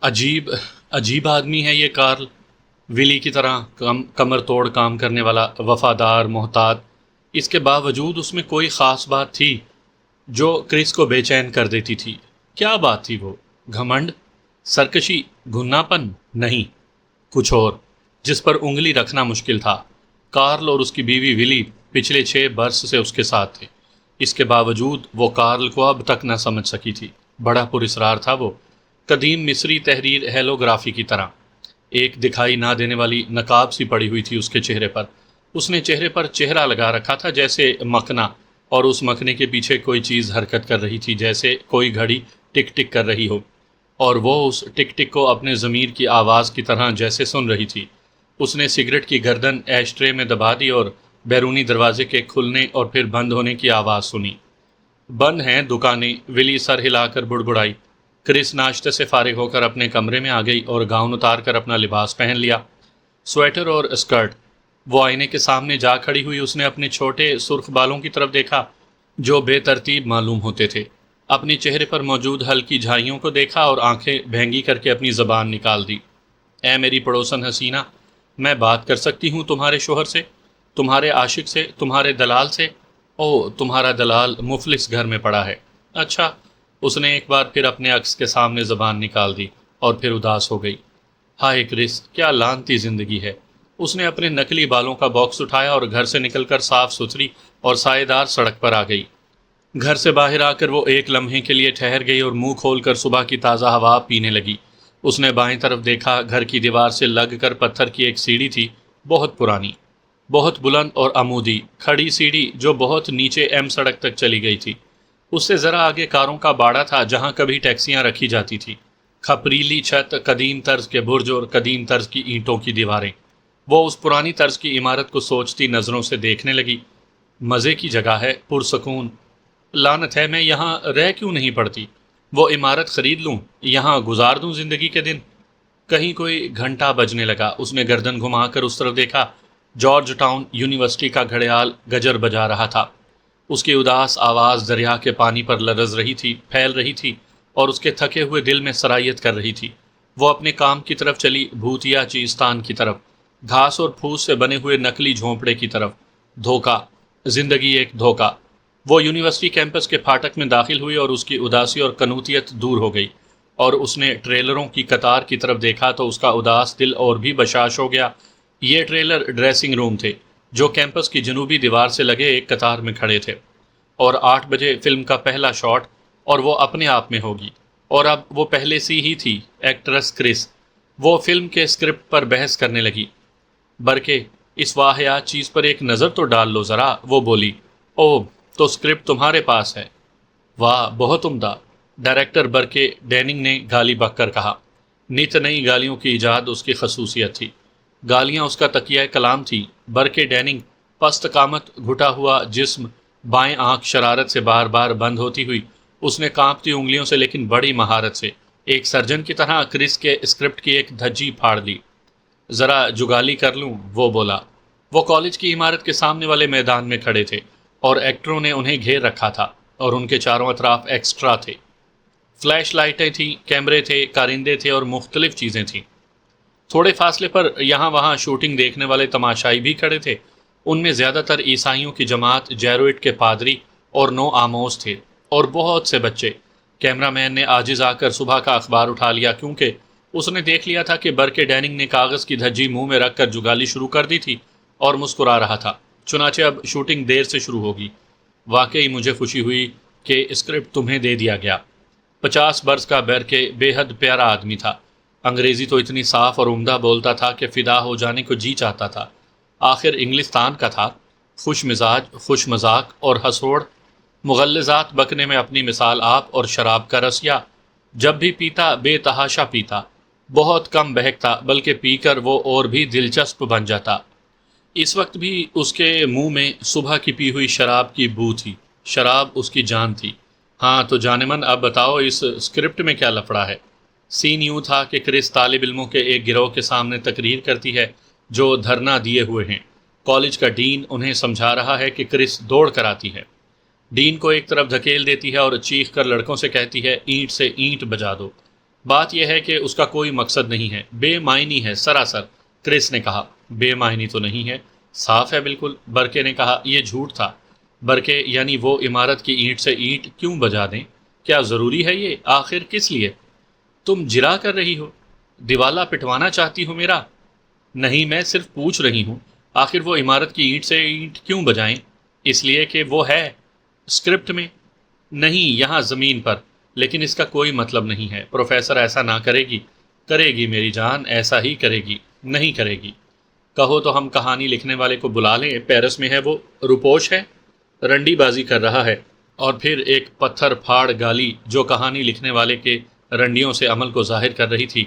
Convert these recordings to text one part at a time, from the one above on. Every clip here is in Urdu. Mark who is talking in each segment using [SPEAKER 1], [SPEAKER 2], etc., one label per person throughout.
[SPEAKER 1] عجیب عجیب آدمی ہے یہ کارل، ولی کی طرح کمر توڑ کام کرنے والا، وفادار، محتاط۔ اس کے باوجود اس میں کوئی خاص بات تھی جو کرس کو بے چین کر دیتی تھی۔ کیا بات تھی وہ؟ گھمنڈ؟ سرکشی؟ گھنا پن؟ نہیں، کچھ اور، جس پر انگلی رکھنا مشکل تھا۔ کارل اور اس کی بیوی ولی پچھلے 6 برس سے اس کے ساتھ تھے۔ اس کے باوجود وہ کارل کو اب تک نہ سمجھ سکی تھی۔ بڑا پراسرار تھا وہ، قدیم مصری تحریر ہیلوگرافی کی طرح۔ ایک دکھائی نہ دینے والی نقاب سی پڑی ہوئی تھی اس کے چہرے پر۔ اس نے چہرے پر چہرہ لگا رکھا تھا جیسے مکھنا، اور اس مکھنے کے پیچھے کوئی چیز حرکت کر رہی تھی جیسے کوئی گھڑی ٹک ٹک کر رہی ہو، اور وہ اس ٹک ٹک کو اپنے ضمیر کی آواز کی طرح جیسے سن رہی تھی۔ اس نے سگریٹ کی گردن ایش ٹرے میں دبا دی اور بیرونی دروازے کے کھلنے اور پھر بند ہونے کی آواز سنی۔ بند ہیں دکانیں، ولی سر ہلا کر بڑبڑائی۔ کرس ناشتے سے فارغ ہو کر اپنے کمرے میں آ گئی اور گاؤن اتار کر اپنا لباس پہن لیا، سویٹر اور اسکرٹ۔ وہ آئینے کے سامنے جا کھڑی ہوئی اس نے اپنے چھوٹے سرخ بالوں کی طرف دیکھا جو بے ترتیب معلوم ہوتے تھے، اپنے چہرے پر موجود ہلکی جھائیوں کو دیکھا اور آنکھیں بھینگی کر کے اپنی زبان نکال دی۔ اے میری پڑوسن حسینہ، میں بات کر سکتی ہوں تمہارے شوہر سے، تمہارے عاشق سے، تمہارے دلال سے؟ او، تمہارا دلال مفلس گھر میں پڑا ہے۔ اچھا۔ اس نے ایک بار پھر اپنے عکس کے سامنے زبان نکال دی اور پھر اداس ہو گئی۔ ہائے کرس، کیا لعنتی زندگی ہے۔ اس نے اپنے نکلی بالوں کا باکس اٹھایا اور گھر سے نکل کر صاف ستھری اور سائے دار سڑک پر آ گئی۔ گھر سے باہر آ کر وہ ایک لمحے کے لیے ٹھہر گئی اور منہ کھول کر صبح کی تازہ ہوا پینے لگی۔ اس نے بائیں طرف دیکھا، گھر کی دیوار سے لگ کر پتھر کی ایک سیڑھی تھی، بہت پرانی، بہت بلند اور عمودی، کھڑی سیڑھی جو بہت نیچے ایم سڑک تک چلی گئی تھی۔ اس سے ذرا آگے کاروں کا باڑا تھا جہاں کبھی ٹیکسیاں رکھی جاتی تھی۔ کھپریلی چھت، قدیم طرز کے برج اور قدیم طرز کی اینٹوں کی دیواریں۔ وہ اس پرانی طرز کی عمارت کو سوچتی نظروں سے دیکھنے لگی۔ مزے کی جگہ ہے، پرسکون۔ لعنت ہے، میں یہاں رہ کیوں نہیں پڑتی؟ وہ عمارت خرید لوں، یہاں گزار دوں زندگی کے دن۔ کہیں کوئی گھنٹا بجنے لگا۔ اس نے گردن گھما کر اس طرف دیکھا۔ جارج ٹاؤن یونیورسٹی کا گھڑیال گجر بجا رہا تھا۔ اس کی اداس آواز دریا کے پانی پر لرز رہی تھی، پھیل رہی تھی اور اس کے تھکے ہوئے دل میں سرایت کر رہی تھی۔ وہ اپنے کام کی طرف چلی، بھوتیا چیستان کی طرف، گھاس اور پھوس سے بنے ہوئے نکلی جھونپڑے کی طرف۔ دھوکہ، زندگی ایک دھوکہ۔ وہ یونیورسٹی کیمپس کے پھاٹک میں داخل ہوئی اور اس کی اداسی اور کنوتیت دور ہو گئی، اور اس نے ٹریلروں کی قطار کی طرف دیکھا تو اس کا اداس دل اور بھی بشاش ہو گیا۔ یہ ٹریلر ڈریسنگ روم تھے جو کیمپس کی جنوبی دیوار سے لگے ایک قطار میں کھڑے تھے، اور 8 بجے فلم کا پہلا شاٹ، اور وہ اپنے آپ میں ہوگی، اور اب وہ پہلے سی ہی تھی، ایکٹریس کرس۔ وہ فلم کے اسکرپٹ پر بحث کرنے لگی۔ برکے، اس واحیات چیز پر ایک نظر تو ڈال لو ذرا، وہ بولی۔ اوہ، تو اسکرپٹ تمہارے پاس ہے؟ واہ، بہت عمدہ، ڈائریکٹر برکے ڈیننگ نے گالی بک کر کہا۔ نت نئی گالیوں کی ایجاد اس کی خصوصیت تھی۔ گالیاں اس کا تکیہ کلام تھی۔ برکے ڈیننگ، پست قامت، گھٹا ہوا جسم، بائیں آنکھ شرارت سے بار بار بند ہوتی ہوئی، اس نے کانپتی انگلیوں سے لیکن بڑی مہارت سے ایک سرجن کی طرح کرس کے اسکرپٹ کی ایک دھجی پھاڑ دی۔ ذرا جگالی کر لوں، وہ بولا۔ وہ کالج کی عمارت کے سامنے والے میدان میں کھڑے تھے اور ایکٹروں نے انہیں گھیر رکھا تھا، اور ان کے چاروں اطراف ایکسٹرا تھے۔ فلیش لائٹیں تھیں، کیمرے تھے، کارندے تھے اور مختلف چیزیں تھیں۔ تھوڑے فاصلے پر یہاں وہاں شوٹنگ دیکھنے والے تماشائی بھی کھڑے تھے۔ ان میں زیادہ تر عیسائیوں کی جماعت، جیروئٹ کے پادری اور نو آموز تھے، اور بہت سے بچے۔ کیمرہ مین نے عاجز آ کر صبح کا اخبار اٹھا لیا، کیونکہ اس نے دیکھ لیا تھا کہ برکے ڈیننگ نے کاغذ کی دھجی منہ میں رکھ کر جگالی شروع کر دی تھی اور مسکرا رہا تھا۔ چنانچہ اب شوٹنگ دیر سے شروع ہوگی۔ واقعی مجھے خوشی ہوئی کہ اسکرپٹ تمہیں دے دیا گیا۔ 50 برس کا برکے بے حد پیارا آدمی تھا۔ انگریزی تو اتنی صاف اور عمدہ بولتا تھا کہ فدا ہو جانے کو جی چاہتا تھا۔ آخر انگلستان کا تھا۔ خوش مزاج، خوش مذاق اور ہسوڑ، مغلظات بکنے میں اپنی مثال آپ، اور شراب کا رسیا۔ جب بھی پیتا بے تحاشا پیتا، بہت کم بہکتا، بلکہ پی کر وہ اور بھی دلچسپ بن جاتا۔ اس وقت بھی اس کے منہ میں صبح کی پی ہوئی شراب کی بو تھی۔ شراب اس کی جان تھی۔ ہاں تو جانمن، اب بتاؤ اس اسکرپٹ میں کیا لفڑا ہے؟ سین یوں تھا کہ کرس طالب علموں کے ایک گروہ کے سامنے تقریر کرتی ہے جو دھرنا دیے ہوئے ہیں۔ کالج کا ڈین انہیں سمجھا رہا ہے کہ کرس دوڑ کر آتی ہے۔ ڈین کو ایک طرف دھکیل دیتی ہے اور چیخ کر لڑکوں سے کہتی ہے، اینٹ سے اینٹ بجا دو۔ بات یہ ہے کہ اس کا کوئی مقصد نہیں ہے، بے معنی ہے سراسر۔ کرس نے کہا۔ بے معنی تو نہیں ہے، صاف ہے بالکل، برکے نے کہا۔ یہ جھوٹ تھا۔ برکے یعنی وہ عمارت کی اینٹ سے اینٹ کیوں بجا دیں؟ کیا ضروری ہے یہ؟ آخر کس لیے؟ تم جرا کر رہی ہو؟ دیوالا پٹوانا چاہتی ہو میرا؟ نہیں، میں صرف پوچھ رہی ہوں، آخر وہ عمارت کی اینٹ سے اینٹ کیوں بجائیں؟ اس لیے کہ وہ ہے اسکرپٹ میں۔ نہیں، یہاں زمین پر۔ لیکن اس کا کوئی مطلب نہیں ہے، پروفیسر ایسا نہ کرے گی۔ کرے گی میری جان، ایسا ہی کرے گی۔ نہیں کرے گی۔ کہو تو ہم کہانی لکھنے والے کو بلا لیں، پیرس میں ہے وہ، روپوش ہے، رنڈی بازی کر رہا ہے۔ اور پھر ایک پتھر پھاڑ گالی جو کہانی لکھنے والے کے رنڈیوں سے عمل کو ظاہر کر رہی تھی۔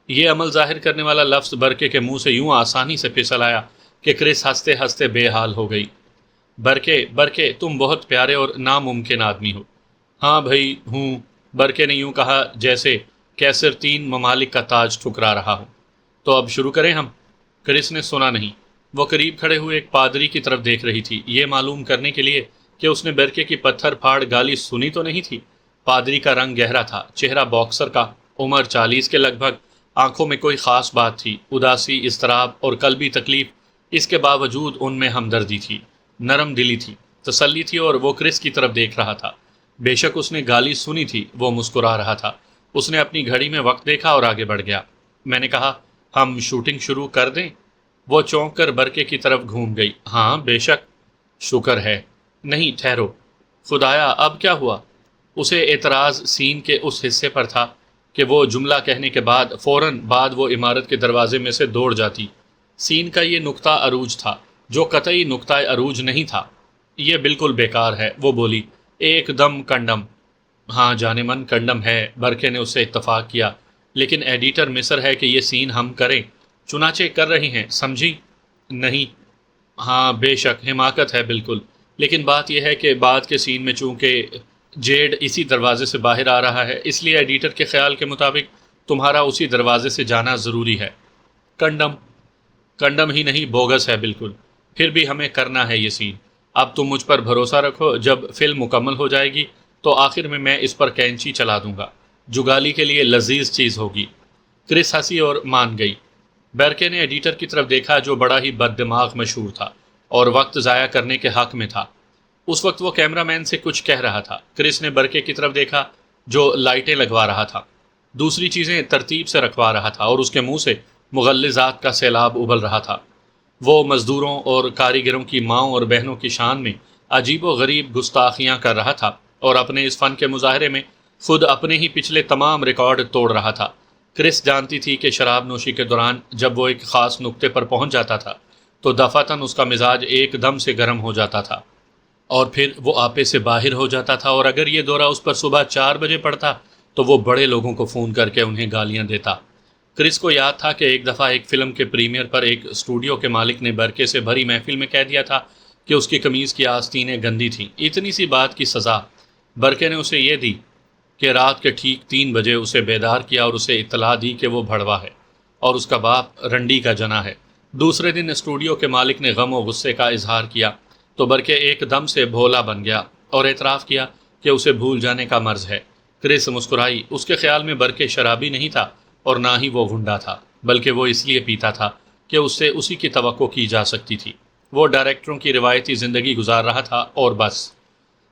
[SPEAKER 1] یہ عمل ظاہر کرنے والا لفظ برکے کے منہ سے یوں آسانی سے پھسل آیا کہ کرس ہنستے ہنستے بے حال ہو گئی۔ برکے تم بہت پیارے اور ناممکن آدمی ہو۔ ہاں بھائی ہوں، برکے نے یوں کہا جیسے کیسر 3 ممالک کا تاج ٹھکرا رہا ہو۔ تو اب شروع کریں ہم؟ کرس نے سنا نہیں۔ وہ قریب کھڑے ہوئے ایک پادری کی طرف دیکھ رہی تھی، یہ معلوم کرنے کے لیے کہ اس نے برکے کی پتھر پھاڑ گالی سنی تو نہیں تھی۔ پادری کا رنگ گہرا تھا، چہرہ باکسر کا، عمر 40 کے لگ بھگ، آنکھوں میں کوئی خاص بات تھی، اداسی، اضطراب اور قلبی تکلیف۔ اس کے باوجود ان میں ہمدردی تھی، نرم دلی تھی، تسلی تھی، اور وہ کرس کی طرف دیکھ رہا تھا۔ بے شک اس نے گالی سنی تھی، وہ مسکرا رہا تھا۔ اس نے اپنی گھڑی میں وقت دیکھا اور آگے بڑھ گیا۔ میں نے کہا ہم شوٹنگ شروع کر دیں؟ وہ چونک کر برکے کی طرف گھوم گئی۔ ہاں بے شک۔ شکر ہے۔ نہیں ٹھہرو، خدایا اب کیا ہوا؟ اسے اعتراض سین کے اس حصے پر تھا کہ وہ جملہ کہنے کے بعد فوراً بعد وہ عمارت کے دروازے میں سے دوڑ جاتی۔ سین کا یہ نقطہ عروج تھا جو قطعی نقطہ عروج نہیں تھا۔ یہ بالکل بیکار ہے، وہ بولی، ایک دم کنڈم۔ ہاں جانے من کنڈم ہے، برکے نے اس سے اتفاق کیا، لیکن ایڈیٹر مصر ہے کہ یہ سین ہم کریں، چنانچہ کر رہے ہیں، سمجھی؟ نہیں۔ ہاں بے شک، حماقت ہے بالکل، لیکن بات یہ ہے کہ بعد کے سین میں چونکہ جیڈ اسی دروازے سے باہر آ رہا ہے، اس لیے ایڈیٹر کے خیال کے مطابق تمہارا اسی دروازے سے جانا ضروری ہے۔ کنڈم ہی نہیں، بوگس ہے بالکل۔ پھر بھی ہمیں کرنا ہے یہ سین۔ اب تم مجھ پر بھروسہ رکھو، جب فلم مکمل ہو جائے گی تو آخر میں اس پر کینچی چلا دوں گا، جگالی کے لیے لذیذ چیز ہوگی۔ کرس ہنسی اور مان گئی۔ برکے نے ایڈیٹر کی طرف دیکھا جو بڑا ہی بد دماغ مشہور تھا اور وقت ضائع کرنے کے حق میں تھا۔ اس وقت وہ کیمرہ مین سے کچھ کہہ رہا تھا۔ کرس نے برکے کی طرف دیکھا جو لائٹیں لگوا رہا تھا، دوسری چیزیں ترتیب سے رکھوا رہا تھا، اور اس کے منہ سے مغلظات کا سیلاب ابل رہا تھا۔ وہ مزدوروں اور کاریگروں کی ماؤں اور بہنوں کی شان میں عجیب و غریب گستاخیاں کر رہا تھا، اور اپنے اس فن کے مظاہرے میں خود اپنے ہی پچھلے تمام ریکارڈ توڑ رہا تھا۔ کرس جانتی تھی کہ شراب نوشی کے دوران جب وہ ایک خاص نقطے پر پہنچ جاتا تھا تو دفعتاً اس کا مزاج ایک دم سے گرم ہو جاتا تھا، اور پھر وہ آپے سے باہر ہو جاتا تھا، اور اگر یہ دورہ اس پر صبح 4 بجے پڑتا تو وہ بڑے لوگوں کو فون کر کے انہیں گالیاں دیتا۔ کرس کو یاد تھا کہ ایک دفعہ ایک فلم کے پریمیئر پر ایک اسٹوڈیو کے مالک نے برکے سے بھری محفل میں کہہ دیا تھا کہ اس کی قمیض کی آستینیں گندی تھیں۔ اتنی سی بات کی سزا برکے نے اسے یہ دی کہ رات کے ٹھیک 3 بجے اسے بیدار کیا اور اسے اطلاع دی کہ وہ بھڑوا ہے اور اس کا باپ رنڈی کا جنا ہے۔ دوسرے دن اسٹوڈیو کے مالک نے غم و غصے کا اظہار کیا تو برکے ایک دم سے بھولا بن گیا اور اعتراف کیا کہ اسے بھول جانے کا مرض ہے۔ کرس مسکرائی۔ اس کے خیال میں برکے شرابی نہیں تھا اور نہ ہی وہ گنڈا تھا، بلکہ وہ اس لیے پیتا تھا کہ اس سے اسی کی توقع کی جا سکتی تھی۔ وہ ڈائریکٹروں کی روایتی زندگی گزار رہا تھا اور بس۔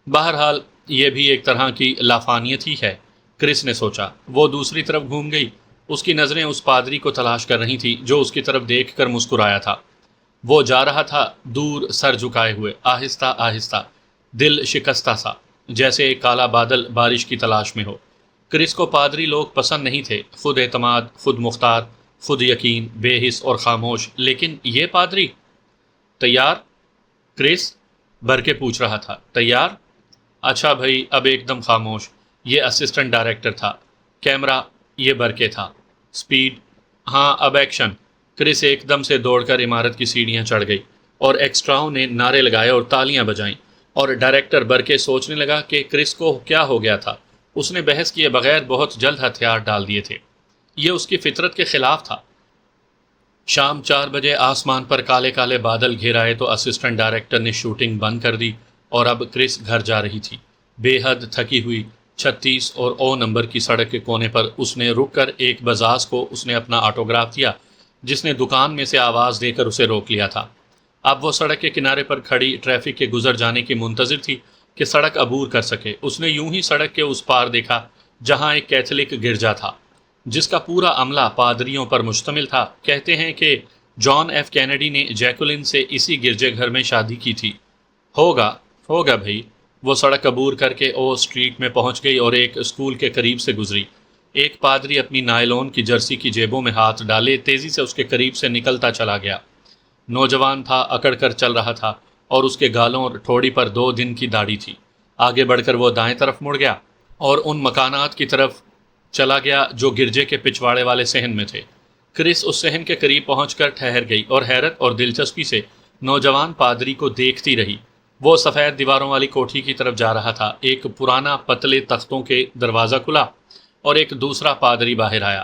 [SPEAKER 1] بہرحال یہ بھی ایک طرح کی لافانیت ہی ہے، کرس نے سوچا۔ وہ دوسری طرف گھوم گئی۔ اس کی نظریں اس پادری کو تلاش کر رہی تھی جو اس کی طرف دیکھ کر مسکرایا تھا۔ وہ جا رہا تھا دور، سر جھکائے ہوئے، آہستہ آہستہ، دل شکستہ سا، جیسے ایک کالا بادل بارش کی تلاش میں ہو۔ کرس کو پادری لوگ پسند نہیں تھے، خود اعتماد، خود مختار، خود یقین، بے حس اور خاموش، لیکن یہ پادری۔ تیار؟ کرس برکے پوچھ رہا تھا۔ تیار؟ اچھا بھائی، اب ایک دم خاموش۔ یہ اسسٹنٹ ڈائریکٹر تھا، کیمرہ یہ برکے تھا، سپیڈ، ہاں اب ایکشن۔ کرس ایک دم سے دوڑ کر عمارت کی سیڑھیاں چڑھ گئی اور ایکسٹراؤں نے نعرے لگائے اور تالیاں بجائیں، اور ڈائریکٹر برکے سوچنے لگا کہ کرس کو کیا ہو گیا تھا۔ اس نے بحث کیے بغیر بہت جلد ہتھیار ڈال دیے تھے، یہ اس کی فطرت کے خلاف تھا۔ شام 4 بجے آسمان پر کالے کالے بادل گھیر آئے تو اسسٹنٹ ڈائریکٹر نے شوٹنگ بند کر دی اور اب کرس گھر جا رہی تھی، بے حد تھکی ہوئی، 36 اور او نمبر کی سڑک کے کونے پر اس نے رک کر ایک بزاز کو اس نے اپنا آٹوگراف دیا، جس نے دکان میں سے آواز دے کر اسے روک لیا تھا۔ اب وہ سڑک کے کنارے پر کھڑی ٹریفک کے گزر جانے کی منتظر تھی کہ سڑک عبور کر سکے۔ اس نے یوں ہی سڑک کے اس پار دیکھا جہاں ایک کیتھولک گرجا تھا، جس کا پورا عملہ پادریوں پر مشتمل تھا۔ کہتے ہیں کہ جان ایف کینیڈی نے جیکولن سے اسی گرجے گھر میں شادی کی تھی۔ ہوگا بھائی۔ وہ سڑک عبور کر کے او اسٹریٹ میں پہنچ گئی اور ایک اسکول کے قریب سے گزری۔ ایک پادری اپنی نائلون کی جرسی کی جیبوں میں ہاتھ ڈالے تیزی سے اس کے قریب سے نکلتا چلا گیا۔ نوجوان تھا، اکڑ کر چل رہا تھا اور اس کے گالوں اور ٹھوڑی پر 2 دن کی داڑھی تھی۔ آگے بڑھ کر وہ دائیں طرف مڑ گیا اور ان مکانات کی طرف چلا گیا جو گرجے کے پچھواڑے والے صحن میں تھے۔ کرس اس صحن کے قریب پہنچ کر ٹھہر گئی اور حیرت اور دلچسپی سے نوجوان پادری کو دیکھتی رہی۔ وہ سفید دیواروں والی کوٹھی کی طرف جا رہا تھا۔ ایک پرانا پتلے تختوں کے دروازہ کھلا اور ایک دوسرا پادری باہر آیا،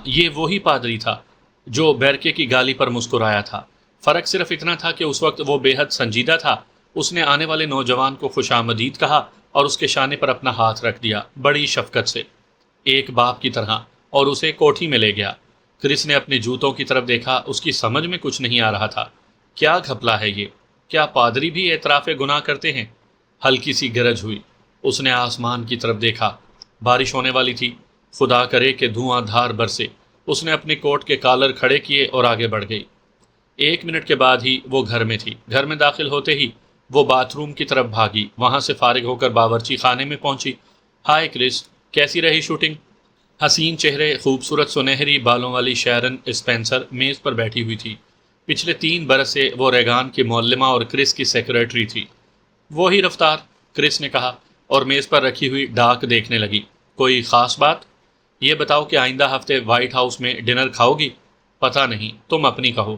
[SPEAKER 1] یہ وہی پادری تھا جو بیرکے کی گالی پر مسکرایا تھا۔ فرق صرف اتنا تھا کہ اس وقت وہ بے حد سنجیدہ تھا۔ اس نے آنے والے نوجوان کو خوش آمدید کہا اور اس کے شانے پر اپنا ہاتھ رکھ دیا، بڑی شفقت سے، ایک باپ کی طرح، اور اسے کوٹھی میں لے گیا۔ کرس نے اپنے جوتوں کی طرف دیکھا۔ اس کی سمجھ میں کچھ نہیں آ رہا تھا۔ کیا گھپلا ہے یہ؟ کیا پادری بھی اعتراف گناہ کرتے ہیں؟ ہلکی سی گرج ہوئی۔ اس نے آسمان کی طرف دیکھا۔ بارش ہونے والی تھی۔ خدا کرے کہ دھواں دھار برسے۔ اس نے اپنے کوٹ کے کالر کھڑے کیے اور آگے بڑھ گئی۔ 1 منٹ کے بعد ہی وہ گھر میں تھی۔ گھر میں داخل ہوتے ہی وہ باتھ روم کی طرف بھاگی، وہاں سے فارغ ہو کر باورچی خانے میں پہنچی۔ ہائے کرس، کیسی رہی شوٹنگ؟ حسین چہرے، خوبصورت سنہری بالوں والی شیرن اسپینسر میز پر بیٹھی ہوئی تھی۔ پچھلے 3 برس سے وہ ریگان کی معلمہ اور کرس کی سیکریٹری تھی۔ وہی رفتار، کرس نے کہا اور میز پر رکھی ہوئی ڈاک دیکھنے لگی۔ کوئی خاص بات؟ یہ بتاؤ کہ آئندہ ہفتے وائٹ ہاؤس میں ڈنر کھاؤ گی؟ پتہ نہیں، تم اپنی کہو۔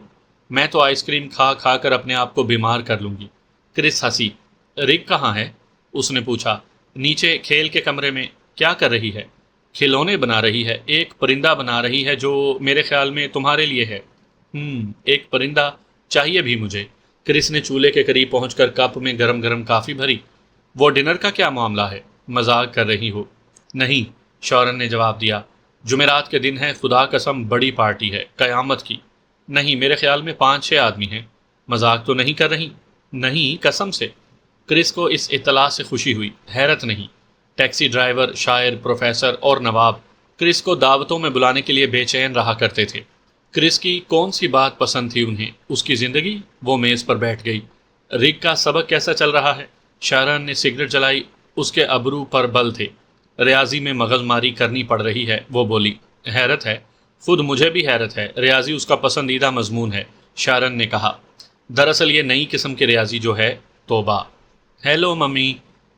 [SPEAKER 1] میں تو آئس کریم کھا کھا کر اپنے آپ کو بیمار کر لوں گی۔ کرس ہنسی۔ رگ کہاں ہے؟ اس نے پوچھا۔ نیچے کھیل کے کمرے میں۔ کیا کر رہی ہے؟ کھلونے بنا رہی ہے۔ ایک پرندہ بنا رہی ہے جو میرے خیال میں تمہارے لیے ہے۔ ایک پرندہ چاہیے بھی مجھے۔ کرس نے چولہے کے قریب پہنچ کر کپ میں گرم گرم کافی بھری۔ وہ ڈنر کا کیا معاملہ ہے؟ مذاق کر رہی ہو؟ نہیں، شورن نے جواب دیا۔ جمعرات کے دن ہے، خدا قسم بڑی پارٹی ہے، قیامت کی۔ نہیں، میرے خیال میں 5-6 آدمی ہیں۔ مذاق تو نہیں کر رہی؟ نہیں، قسم سے۔ کرس کو اس اطلاع سے خوشی ہوئی، حیرت نہیں۔ ٹیکسی ڈرائیور، شاعر، پروفیسر اور نواب کرس کو دعوتوں میں بلانے کے لیے بے چین رہا کرتے تھے۔ کرس کی کون سی بات پسند تھی انہیں؟ اس کی زندگی؟ وہ میز پر بیٹھ گئی۔ رگ کا سبق کیسا چل رہا ہے؟ شارن نے سگریٹ جلائی۔ اس کے ابرو پر بل تھے۔ ریاضی میں مغز ماری کرنی پڑ رہی ہے، وہ بولی۔ حیرت ہے، خود مجھے بھی حیرت ہے۔ ریاضی اس کا پسندیدہ مضمون ہے، شارن نے کہا۔ دراصل یہ نئی قسم کی ریاضی جو ہے، توبہ۔ Hello mummy.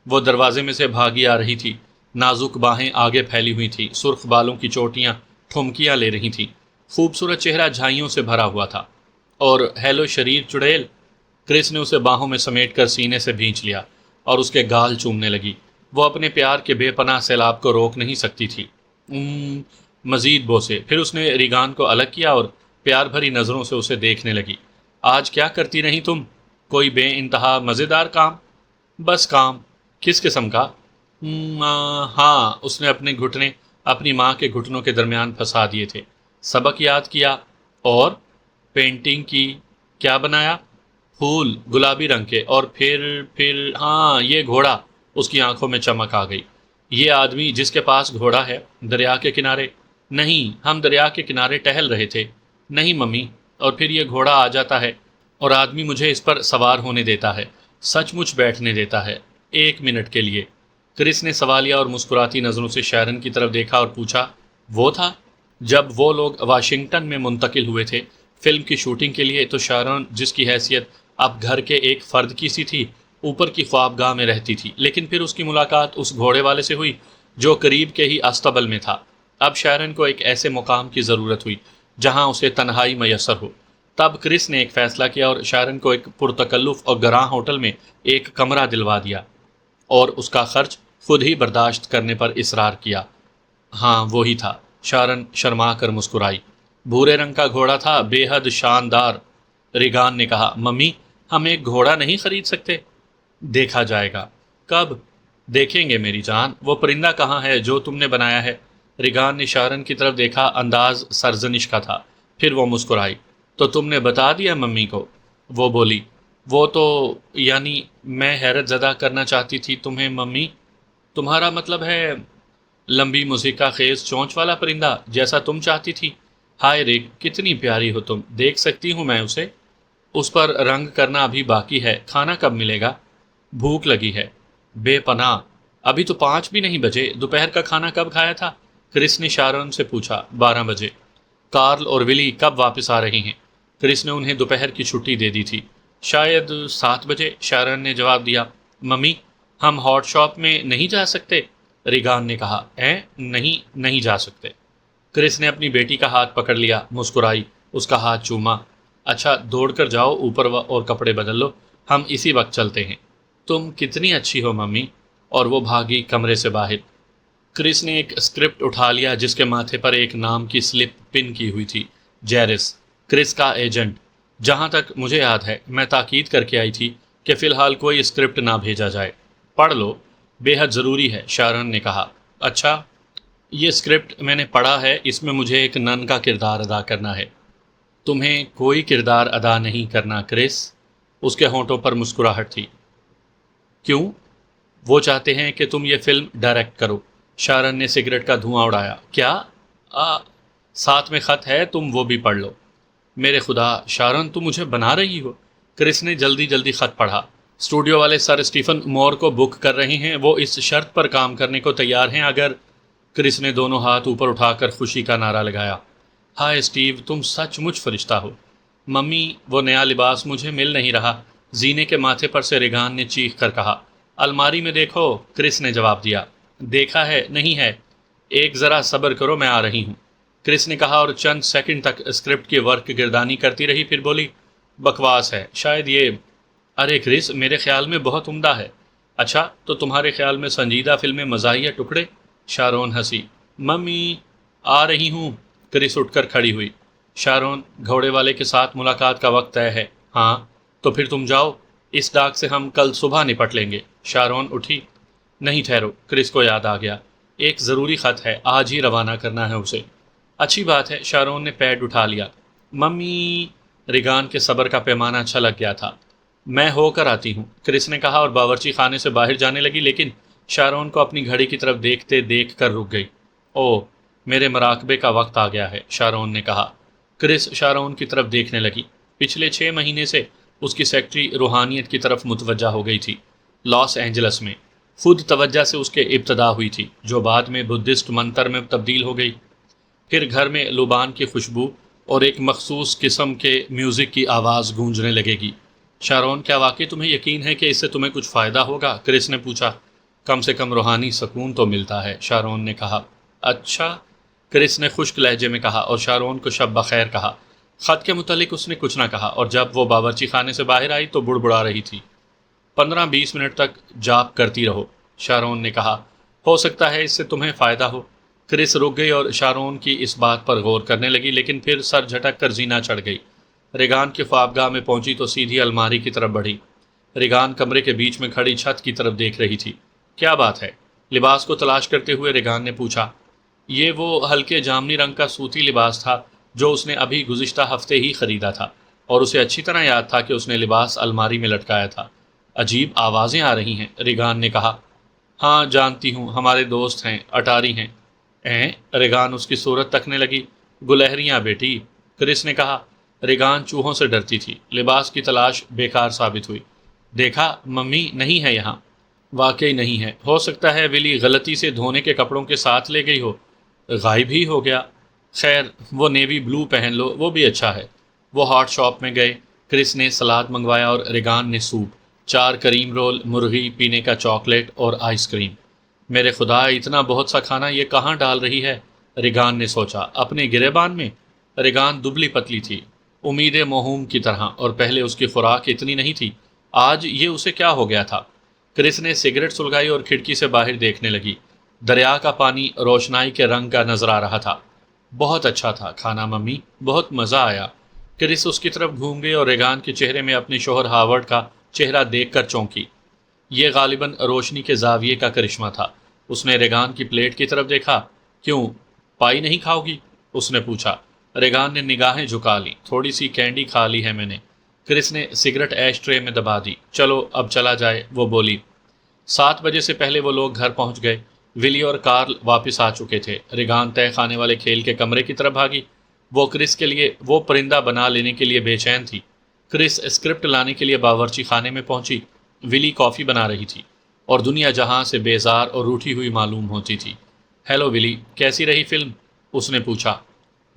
[SPEAKER 1] وہ دروازے میں سے بھاگی آ رہی تھی۔ نازک باہیں آگے پھیلی ہوئی تھی، سرخ بالوں کی چوٹیاں ٹھمکیاں لے رہی تھیں۔ خوبصورت چہرہ جھائیوں سے بھرا ہوا تھا۔ اور ہیلو شریر چڑیل۔ کرس نے اسے باہوں میں سمیٹ کر سینے سے بھینچ لیا اور اس کے گال چومنے لگی۔ وہ اپنے پیار کے بے پناہ سیلاب کو روک نہیں سکتی تھی۔ مزید بوسے۔ پھر اس نے ریگان کو الگ کیا اور پیار بھری نظروں سے اسے دیکھنے لگی۔ آج کیا کرتی رہی تم؟ کوئی بے انتہا مزیدار کام؟ بس کام۔ کس قسم کا؟ ہاں، اس نے اپنے گھٹنے اپنی ماں کے گھٹنوں کے درمیان پھنسا دیے تھے۔ سبق یاد کیا اور پینٹنگ کی۔ کیا بنایا؟ پھول، گلابی رنگ کے۔ اور پھر ہاں، یہ گھوڑا۔ اس کی آنکھوں میں چمک آ گئی۔ یہ آدمی جس کے پاس گھوڑا ہے، دریا کے کنارے؟ نہیں، ہم دریا کے کنارے ٹہل رہے تھے۔ نہیں ممی، اور پھر یہ گھوڑا آ جاتا ہے اور آدمی مجھے اس پر سوار ہونے دیتا ہے، سچ مچ بیٹھنے دیتا ہے، 1 منٹ کے لیے۔ کرس نے سوالیہ اور مسکراتی نظروں سے شارن کی طرف دیکھا اور پوچھا، وہ تھا؟ جب وہ لوگ واشنگٹن میں منتقل ہوئے تھے فلم کی شوٹنگ کے لیے، تو شارن، جس کی حیثیت اب گھر کے ایک فرد کی سی تھی، اوپر کی خوابگاہ میں رہتی تھی، لیکن پھر اس کی ملاقات اس گھوڑے والے سے ہوئی جو قریب کے ہی استبل میں تھا۔ اب شارن کو ایک ایسے مقام کی ضرورت ہوئی جہاں اسے تنہائی میسر ہو۔ تب کرس نے ایک فیصلہ کیا اور شارن کو ایک پرتکلف اور گراں ہوٹل میں ایک کمرہ دلوا دیا اور اس کا خرچ خود ہی برداشت کرنے پر اصرار کیا۔ ہاں، وہی تھا۔ شارن شرما کر مسکرائی۔ بھورے رنگ کا گھوڑا تھا، بے حد شاندار۔ ریگان نے کہا، ممی، ہم ایک گھوڑا نہیں خرید سکتے؟ دیکھا جائے گا۔ کب؟ دیکھیں گے میری جان، وہ پرندہ کہاں ہے جو تم نے بنایا ہے؟ ریگان نے شارن کی طرف دیکھا، انداز سرزنش کا تھا۔ پھر وہ مسکرائی۔ تو تم نے بتا دیا ممی کو؟ وہ بولی۔ وہ تو یعنی میں حیرت زدہ کرنا چاہتی تھی تمہیں ممی۔ تمہارا مطلب ہے لمبی موسیقا خیز چونچ والا پرندہ جیسا تم چاہتی تھی؟ ہائے ریک، کتنی پیاری ہو تم، دیکھ سکتی ہوں میں اسے؟ اس پر رنگ کرنا ابھی باقی ہے، کھانا کب ملے گا؟ بھوک لگی ہے بے پناہ، ابھی تو 5 بھی نہیں بجے، دوپہر کا کھانا کب کھایا تھا؟ کرس نے شارون سے پوچھا۔ 12 بجے۔ کارل اور ولی کب واپس آ رہے ہیں؟ کرس نے انہیں دوپہر کی چھٹی دے دی تھی۔ شاید 7 بجے، شارون نے جواب دیا۔ ممی، ہم ہاٹ شاپ میں نہیں جا سکتے؟ ریگان نے کہا۔ نہیں، نہیں جا سکتے۔ کرس نے اپنی بیٹی کا ہاتھ پکڑ لیا، مسکرائی، اس کا ہاتھ چوما۔ اچھا دوڑ کر جاؤ اوپر اور کپڑے بدل لو، ہم اسی وقت چلتے ہیں۔ تم کتنی اچھی ہو ممی۔ اور وہ بھاگی کمرے سے باہر۔ کرس نے ایک اسکرپٹ اٹھا لیا جس کے ماتھے پر ایک نام کی سلپ پن کی ہوئی تھی، جیرس، کرس کا ایجنٹ۔ جہاں تک مجھے یاد ہے میں تاکید کر کے آئی تھی کہ فی الحال کوئی اسکرپٹ نہ بھیجا جائے۔ پڑھ لو، بے حد ضروری ہے، شارن نے کہا۔ اچھا، یہ اسکرپٹ میں نے پڑھا ہے، اس میں مجھے ایک نن کا کردار ادا کرنا ہے۔ تمہیں کوئی کردار ادا نہیں کرنا کرس۔ اس کے ہونٹوں پر مسکراہٹ تھی۔ کیوں؟ وہ چاہتے ہیں کہ تم یہ فلم ڈائریکٹ کرو۔ شارن نے سگریٹ کا دھواں اڑایا۔ کیا؟ ساتھ میں خط ہے، تم وہ بھی پڑھ لو۔ میرے خدا شارن، تم مجھے بنا رہی ہو؟ کرس نے جلدی جلدی خط پڑھا۔ اسٹوڈیو والے سر اسٹیفن مور کو بک کر رہے ہیں، وہ اس شرط پر کام کرنے کو تیار ہیں اگر… کرس نے دونوں ہاتھ اوپر اٹھا کر خوشی کا نعرہ لگایا۔ ہائے اسٹیو، تم سچ مچ فرشتہ ہو۔ ممی، وہ نیا لباس مجھے مل نہیں رہا، زینے کے ماتھے پر سے ریگان نے چیخ کر کہا۔ الماری میں دیکھو، کرس نے جواب دیا۔ دیکھا ہے، نہیں ہے۔ ایک ذرا صبر کرو، میں آ رہی ہوں، کرس نے کہا اور چند سیکنڈ تک اسکرپٹ کی ورک گردانی کرتی رہی، پھر بولی، بکواس ہے، شاید یہ… ارے کرس، میرے خیال میں بہت عمدہ ہے۔ اچھا، تو تمہارے خیال میں سنجیدہ فلمیں مزاحیہ ٹکڑے؟ شارون ہنسی۔ ممی، آ رہی ہوں۔ کرس اٹھ کر کھڑی ہوئی۔ شارون، گھوڑے والے کے ساتھ ملاقات کا وقت طے ہے۔ ہاں، تو پھر تم جاؤ، اس ڈاک سے ہم کل صبح نپٹ لیں گے۔ شارون اٹھی۔ نہیں ٹھہرو، کرس کو یاد آ گیا، ایک ضروری خط ہے، آج ہی روانہ کرنا ہے اسے۔ اچھی بات ہے، شارون نے پیڈ اٹھا لیا۔ ممی… ریگان کے صبر کا پیمانہ چھلک گیا تھا۔ میں ہو کر آتی ہوں، کرس نے کہا اور باورچی خانے سے باہر جانے لگی، لیکن شارون کو اپنی گھڑی کی طرف دیکھتے دیکھ کر رک گئی۔ او، میرے مراقبے کا وقت آ گیا ہے، شارون نے کہا۔ کرس شارون کی طرف دیکھنے لگی۔ پچھلے 6 مہینے سے اس کی سیکٹری روحانیت کی طرف متوجہ ہو گئی تھی، لاس اینجلس میں۔ خود توجہ سے اس کے ابتدا ہوئی تھی، جو بعد میں بدھسٹ منتر میں تبدیل ہو گئی۔ پھر گھر میں لوبان کی خوشبو اور ایک مخصوص قسم کے میوزک کی آواز گونجنے لگے گی۔ شارون، کیا واقعی تمہیں یقین ہے کہ اس سے تمہیں کچھ فائدہ ہوگا؟ کرس نے پوچھا۔ کم سے کم روحانی سکون تو ملتا ہے، شارون نے کہا۔ اچھا، کرس نے خشک لہجے میں کہا اور شارون کو شب بخیر کہا۔ خط کے متعلق اس نے کچھ نہ کہا اور جب وہ باورچی خانے سے باہر آئی تو بڑبڑا رہی تھی۔ 15-20 منٹ تک جاپ کرتی رہو، شارون نے کہا، ہو سکتا ہے اس سے تمہیں فائدہ ہو۔ کرس رک گئی اور شارون کی اس بات پر غور کرنے لگی، لیکن پھر سر جھٹک کر زینہ چڑھ گئی۔ ریگان کی خوابگاہ میں پہنچی تو سیدھی الماری کی طرف بڑھی۔ ریگان کمرے کے بیچ میں کھڑی چھت کی طرف دیکھ رہی تھی۔ کیا بات ہے؟ لباس کو تلاش کرتے ہوئے ریگان نے پوچھا۔ یہ وہ ہلکے جامنی رنگ کا سوتی لباس تھا جو اس نے ابھی گزشتہ ہفتے ہی خریدا تھا، اور اسے اچھی طرح یاد تھا کہ اس نے لباس الماری میں لٹکایا تھا۔ عجیب آوازیں آ رہی ہیں، ریگان نے کہا۔ ہاں جانتی ہوں، ہمارے دوست ہیں، اٹاری ہیں۔ ریگان اس کی صورت تکنے لگی۔ گلہریاں بیٹی، کرس نے کہا۔ ریگان چوہوں سے ڈرتی تھی، لباس کی تلاش بیکار ثابت ہوئی۔ دیکھا ممی، نہیں ہے یہاں۔ واقعی نہیں ہے، ہو سکتا ہے ولی غلطی سے دھونے کے کپڑوں کے ساتھ لے گئی ہو، غائب ہی ہو گیا۔ خیر، وہ نیوی بلو پہن لو، وہ بھی اچھا ہے۔ وہ ہاٹ شاپ میں گئے، کرس نے سلاد منگوایا اور ریگان نے سوپ، 4 کریم رول، مرغی، پینے کا چاکلیٹ اور آئس کریم۔ میرے خدا، اتنا بہت سا کھانا یہ کہاں ڈال رہی ہے؟ ریگان نے سوچا۔ اپنے گریبان میں؟ ریگان دبلی پتلی تھی، امید موہوم کی طرح، اور پہلے اس کی خوراک اتنی نہیں تھی۔ آج یہ اسے کیا ہو گیا تھا؟ کرس نے سگریٹ سلگائی اور کھڑکی سے باہر دیکھنے لگی۔ دریا کا پانی روشنائی کے رنگ کا نظر آ رہا تھا۔ بہت اچھا تھا کھانا ممی، بہت مزہ آیا۔ کرس اس کی طرف گھوم گئی اور ریگان کے چہرے میں اپنے شوہر ہاورڈ کا چہرہ دیکھ کر چونکی۔ یہ غالباً روشنی کے زاویے کا کرشمہ تھا۔ اس نے ریگان کی پلیٹ کی طرف دیکھا۔ کیوں، پائی نہیں کھاؤ گی؟ اس نے پوچھا۔ ریگان نے نگاہیں جھکا لیں۔ تھوڑی سی کینڈی کھا لی ہے میں نے۔ کرس نے سگریٹ ایش ٹرے میں دبا دی۔ چلو اب چلا جائے، وہ بولی۔ 7 بجے سے پہلے وہ لوگ گھر پہنچ گئے۔ ولی اور کارل واپس آ چکے تھے۔ ریگان تہہ خانے والے کھیل کے کمرے کی طرف بھاگی۔ وہ کرس کے لیے وہ پرندہ بنا لینے کے لیے بے چین تھی۔ کرس اسکرپٹ لانے کے لیے باورچی خانے میں پہنچی۔ ولی کافی بنا رہی تھی اور دنیا جہاں سے بیزار اور روٹھی ہوئی معلوم ہوتی تھی۔ ہیلو ولی، کیسی رہی فلم؟ اس نے پوچھا۔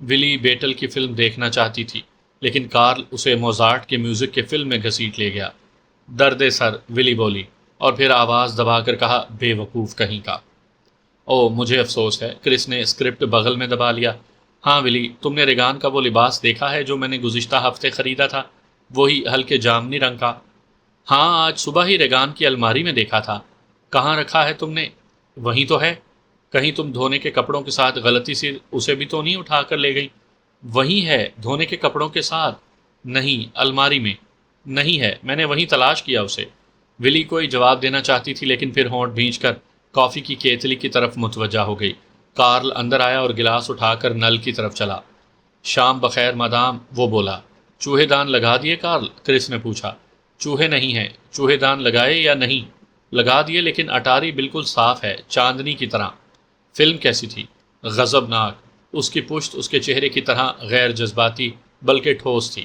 [SPEAKER 1] ولی بیٹل کی فلم دیکھنا چاہتی تھی لیکن کارل اسے موزارٹ کے میوزک کے فلم میں گھسیٹ لے گیا۔ درد سر، ولی بولی اور پھر آواز دبا کر کہا، بے وقوف کہیں کا۔ او مجھے افسوس ہے۔ کرس نے اسکرپٹ بغل میں دبا لیا۔ ہاں ولی، تم نے ریگان کا وہ لباس دیکھا ہے جو میں نے گزشتہ ہفتے خریدا تھا؟ وہی ہلکے جامنی رنگ کا۔ ہاں، آج صبح ہی ریگان کی الماری میں دیکھا تھا۔ کہاں رکھا ہے تم نے؟ وہیں تو ہے۔ کہیں تم دھونے کے کپڑوں کے ساتھ غلطی سے اسے بھی تو نہیں اٹھا کر لے گئی؟ وہیں ہے، دھونے کے کپڑوں کے ساتھ۔ نہیں، الماری میں نہیں ہے، میں نے وہیں تلاش کیا اسے۔ ولی کوئی جواب دینا چاہتی تھی لیکن پھر ہونٹ بھینچ کر کافی کی کیتلی کی طرف متوجہ ہو گئی۔ کارل اندر آیا اور گلاس اٹھا کر نل کی طرف چلا۔ شام بخیر مدام، وہ بولا۔ چوہے دان لگا دیے کارل؟ کرس نے پوچھا۔ چوہے نہیں ہیں۔ چوہے دان لگائے یا نہیں؟ لگا دیے، لیکن اٹاری بالکل صاف ہے، چاندنی کی طرح۔ فلم کیسی تھی؟ غضبناک۔ اس کی پشت اس کے چہرے کی طرح غیر جذباتی بلکہ ٹھوس تھی۔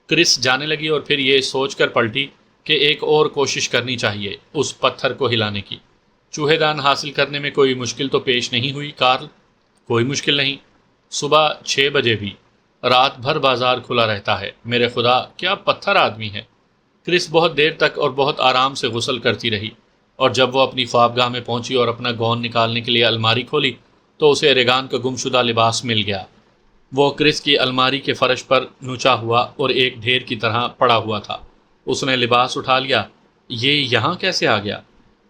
[SPEAKER 1] کرس جانے لگی اور پھر یہ سوچ کر پلٹی کہ ایک اور کوشش کرنی چاہیے اس پتھر کو ہلانے کی۔ چوہے دان حاصل کرنے میں کوئی مشکل تو پیش نہیں ہوئی کارل؟ کوئی مشکل نہیں۔ صبح 6 بجے بھی، رات بھر بازار کھلا رہتا ہے۔ میرے خدا، کیا پتھر آدمی ہے۔ کرس بہت دیر تک اور بہت آرام سے غسل کرتی رہی اور جب وہ اپنی خوابگاہ میں پہنچی اور اپنا گون نکالنے کے لیے الماری کھولی تو اسے ریگان کا گمشدہ لباس مل گیا۔ وہ کرس کی الماری کے فرش پر نچا ہوا اور ایک ڈھیر کی طرح پڑا ہوا تھا۔ اس نے لباس اٹھا لیا۔ یہ یہاں کیسے آ گیا؟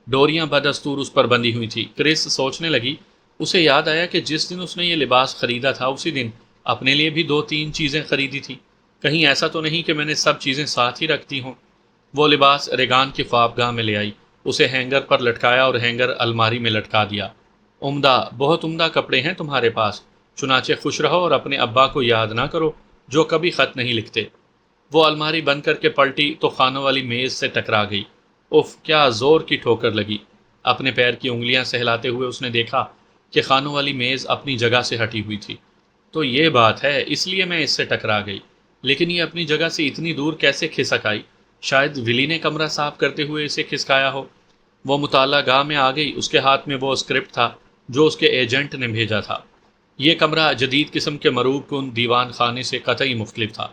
[SPEAKER 1] ڈوریاں بدستور اس پر بندھی ہوئی تھی۔ کرس سوچنے لگی۔ اسے یاد آیا کہ جس دن اس نے یہ لباس خریدا تھا اسی دن اپنے لیے بھی 2-3 چیزیں خریدی تھی۔ کہیں ایسا تو نہیں کہ میں نے سب چیزیں ساتھ ہی رکھتی ہوں۔ وہ لباس ریگان کی خوابگاہ میں لے آئی، اسے ہینگر پر لٹکایا اور ہینگر الماری میں لٹکا دیا۔ عمدہ، بہت عمدہ کپڑے ہیں تمہارے پاس، چنانچہ خوش رہو اور اپنے ابا کو یاد نہ کرو جو کبھی خط نہیں لکھتے۔ وہ الماری بند کر کے پلٹی تو خانوں والی میز سے ٹکرا گئی۔ اف، کیا زور کی ٹھوکر لگی۔ اپنے پیر کی انگلیاں سہلاتے ہوئے اس نے دیکھا کہ خانوں والی میز اپنی جگہ سے ہٹی ہوئی تھی۔ تو یہ بات ہے، اس لیے میں اس سے ٹکرا گئی۔ لیکن یہ اپنی جگہ سے اتنی دور کیسے کھسک آئی؟ شاید ولی نے کمرہ صاف کرتے ہوئے اسے کھسکایا ہو۔ وہ مطالعہ گاہ میں آ گئی۔ اس کے ہاتھ میں وہ اسکرپٹ تھا جو اس کے ایجنٹ نے بھیجا تھا۔ یہ کمرہ جدید قسم کے مروب کن دیوان خانے سے قطعی مختلف تھا۔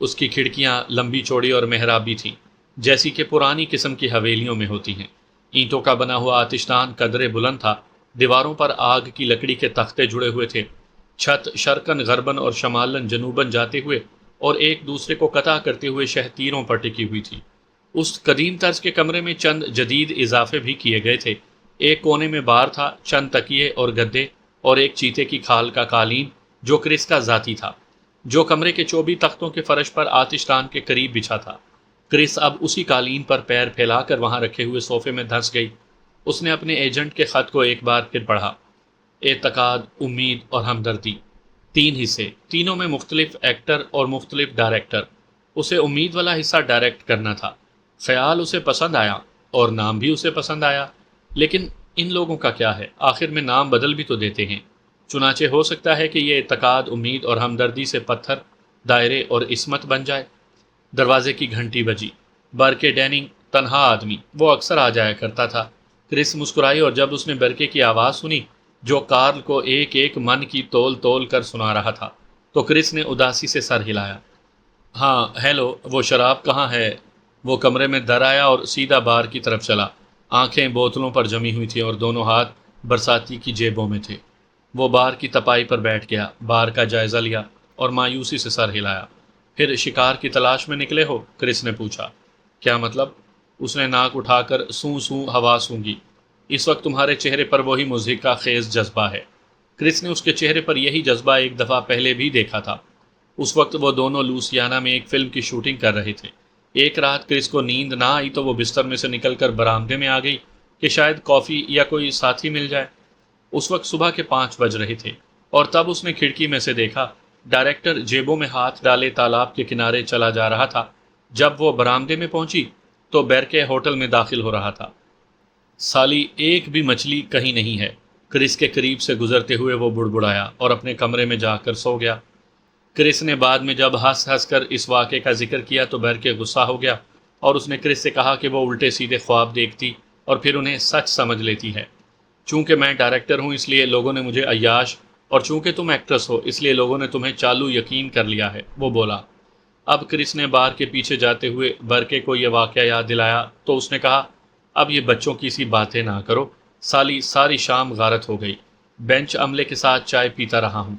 [SPEAKER 1] اس کی کھڑکیاں لمبی چوڑی اور محرابی تھیں، جیسی کہ پرانی قسم کی حویلیوں میں ہوتی ہیں۔ اینٹوں کا بنا ہوا آتش دان قدرے بلند تھا۔ دیواروں پر آگ کی لکڑی کے تختے جڑے ہوئے تھے۔ چھت شرقاً غرباً اور شمالاً جنوباً جاتے ہوئے اور ایک دوسرے کو قطع کرتے ہوئے شہ تیروں پر ٹکی ہوئی تھی۔ اس قدیم طرز کے کمرے میں چند جدید اضافے بھی کیے گئے تھے۔ ایک کونے میں بار تھا، چند تکیے اور گدے اور ایک چیتے کی کھال کا قالین جو کرس کا ذاتی تھا، جو کمرے کے چوبی تختوں کے فرش پر آتش دان کے قریب بچھا تھا۔ کرس اب اسی قالین پر پیر پھیلا کر وہاں رکھے ہوئے صوفے میں دھنس گئی۔ اس نے اپنے ایجنٹ کے خط کو ایک بار پھر پڑھا۔ اعتقاد، امید اور ہمدردی، 3 حصے، تینوں میں مختلف ایکٹر اور مختلف ڈائریکٹر۔ اسے امید والا حصہ ڈائریکٹ کرنا تھا۔ خیال اسے پسند آیا اور نام بھی اسے پسند آیا، لیکن ان لوگوں کا کیا ہے؟ آخر میں نام بدل بھی تو دیتے ہیں۔ چنانچہ ہو سکتا ہے کہ یہ اعتقاد، امید اور ہمدردی سے پتھر، دائرے اور عصمت بن جائے۔ دروازے کی گھنٹی بجی۔ برکے ڈیننگ، تنہا آدمی، وہ اکثر آ جایا کرتا تھا۔ کرس مسکرائی اور جب اس نے برکے کی آواز سنی جو کارل کو ایک ایک من کی تول تول کر سنا رہا تھا تو کرس نے اداسی سے سر ہلایا۔ ہاں، ہیلو، وہ شراب کہاں ہے؟ وہ کمرے میں در آیا اور سیدھا بار کی طرف چلا۔ آنکھیں بوتلوں پر جمی ہوئی تھیں اور دونوں ہاتھ برساتی کی جیبوں میں تھے۔ وہ بار کی تپائی پر بیٹھ گیا، بار کا جائزہ لیا اور مایوسی سے سر ہلایا۔ پھر شکار کی تلاش میں نکلے ہو؟ کرس نے پوچھا۔ کیا مطلب؟ اس نے ناک اٹھا کر سوں سوں ہوا سونگی۔ اس وقت تمہارے چہرے پر وہی مضحکہ خیز جذبہ ہے۔ کرس نے اس کے چہرے پر یہی جذبہ ایک دفعہ پہلے بھی دیکھا تھا۔ اس وقت وہ دونوں لوسیانا میں ایک فلم کی شوٹنگ کر رہے تھے۔ ایک رات کرس کو نیند نہ آئی تو وہ بستر میں سے نکل کر برآمدے میں آ گئی کہ شاید کافی یا کوئی ساتھی مل جائے۔ اس وقت صبح کے 5 بج رہے تھے اور تب اس نے کھڑکی میں سے دیکھا ڈائریکٹر جیبوں میں ہاتھ ڈالے تالاب کے کنارے چلا جا رہا تھا۔ جب وہ برآمدے میں پہنچی تو بیرکے ہوٹل میں داخل ہو رہا تھا۔ سالی ایک بھی مچھلی کہیں نہیں ہے، کرس کے قریب سے گزرتے ہوئے وہ بڑبڑایا اور اپنے کمرے میں جا کر سو گیا۔ کرس نے بعد میں جب ہنس ہنس کر اس واقعے کا ذکر کیا تو بیرکے غصہ ہو گیا اور اس نے کرس سے کہا کہ وہ الٹے سیدھے خواب دیکھتی اور پھر انہیں سچ سمجھ لیتی ہے۔ چونکہ میں ڈائریکٹر ہوں اس لیے لوگوں نے مجھے عیاش، اور چونکہ تم ایکٹریس ہو اس لیے لوگوں نے تمہیں چالو یقین کر لیا ہے، وہ بولا۔ اب کرس نے بار کے پیچھے جاتے ہوئے برکے کو یہ واقعہ یاد دلایا تو اس نے کہا، اب یہ بچوں کی سی باتیں نہ کرو، سالی ساری شام غارت ہو گئی، بینچ عملے کے ساتھ چائے پیتا رہا ہوں۔